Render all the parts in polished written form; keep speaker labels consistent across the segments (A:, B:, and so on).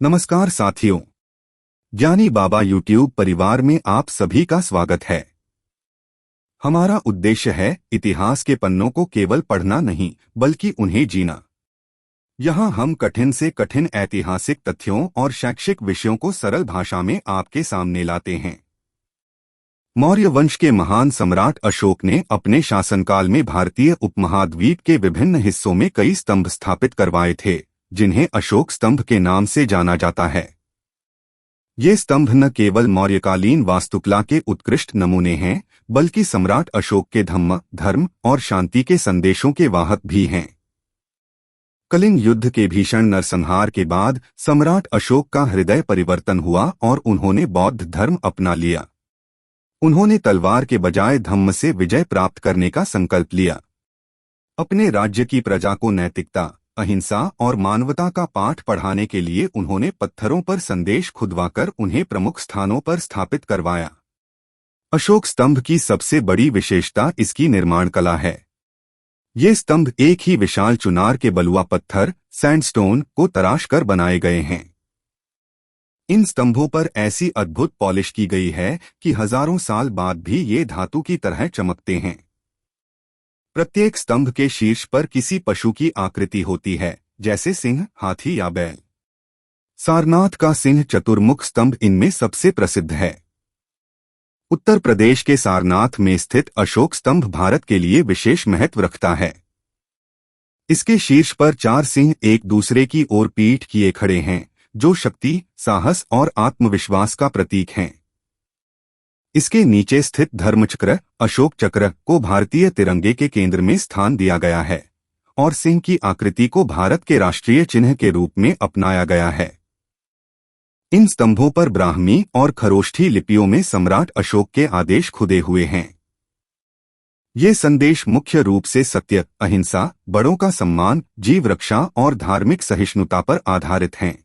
A: नमस्कार साथियों, ज्ञानी बाबा यूट्यूब परिवार में आप सभी का स्वागत है। हमारा उद्देश्य है इतिहास के पन्नों को केवल पढ़ना नहीं बल्कि उन्हें जीना। यहाँ हम कठिन से कठिन ऐतिहासिक तथ्यों और शैक्षिक विषयों को सरल भाषा में आपके सामने लाते हैं। मौर्य वंश के महान सम्राट अशोक ने अपने शासनकाल में भारतीय उपमहाद्वीप के विभिन्न हिस्सों में कई स्तंभ स्थापित करवाए थे, जिन्हें अशोक स्तंभ के नाम से जाना जाता है। ये स्तंभ न केवल मौर्यकालीन वास्तुकला के उत्कृष्ट नमूने हैं, बल्कि सम्राट अशोक के धर्म और शांति के संदेशों के वाहक भी हैं। कलिंग युद्ध के भीषण नरसंहार के बाद सम्राट अशोक का हृदय परिवर्तन हुआ और उन्होंने बौद्ध धर्म अपना लिया। उन्होंने तलवार के बजाय धम्म से विजय प्राप्त करने का संकल्प लिया। अपने राज्य की प्रजा को नैतिकता, अहिंसा और मानवता का पाठ पढ़ाने के लिए उन्होंने पत्थरों पर संदेश खुदवाकर उन्हें प्रमुख स्थानों पर स्थापित करवाया। अशोक स्तंभ की सबसे बड़ी विशेषता इसकी निर्माण कला है। ये स्तंभ एक ही विशाल चुनार के बलुआ पत्थर सैंडस्टोन को तराश कर बनाए गए हैं। इन स्तंभों पर ऐसी अद्भुत पॉलिश की गई है कि हजारों साल बाद भी ये धातु की तरह चमकते हैं। प्रत्येक स्तंभ के शीर्ष पर किसी पशु की आकृति होती है, जैसे सिंह, हाथी या बैल। सारनाथ का सिंह चतुर्मुख स्तंभ इनमें सबसे प्रसिद्ध है। उत्तर प्रदेश के सारनाथ में स्थित अशोक स्तंभ भारत के लिए विशेष महत्व रखता है। इसके शीर्ष पर 4 सिंह एक दूसरे की ओर पीठ किए खड़े हैं, जो शक्ति, साहस और आत्मविश्वास का प्रतीक हैं। इसके नीचे स्थित धर्मचक्र, अशोक चक्र, को भारतीय तिरंगे के केंद्र में स्थान दिया गया है और सिंह की आकृति को भारत के राष्ट्रीय चिन्ह के रूप में अपनाया गया है। इन स्तंभों पर ब्राह्मी और खरोष्ठी लिपियों में सम्राट अशोक के आदेश खुदे हुए हैं। ये संदेश मुख्य रूप से सत्य, अहिंसा, बड़ों का सम्मान, जीव रक्षा और धार्मिक सहिष्णुता पर आधारित हैं।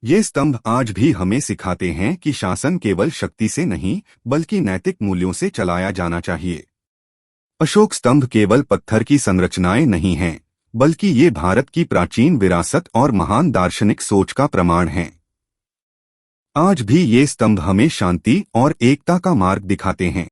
A: ये स्तंभ आज भी हमें सिखाते हैं कि शासन केवल शक्ति से नहीं बल्कि नैतिक मूल्यों से चलाया जाना चाहिए। अशोक स्तंभ केवल पत्थर की संरचनाएं नहीं हैं, बल्कि ये भारत की प्राचीन विरासत और महान दार्शनिक सोच का प्रमाण हैं। आज भी ये स्तंभ हमें शांति और एकता का मार्ग दिखाते हैं।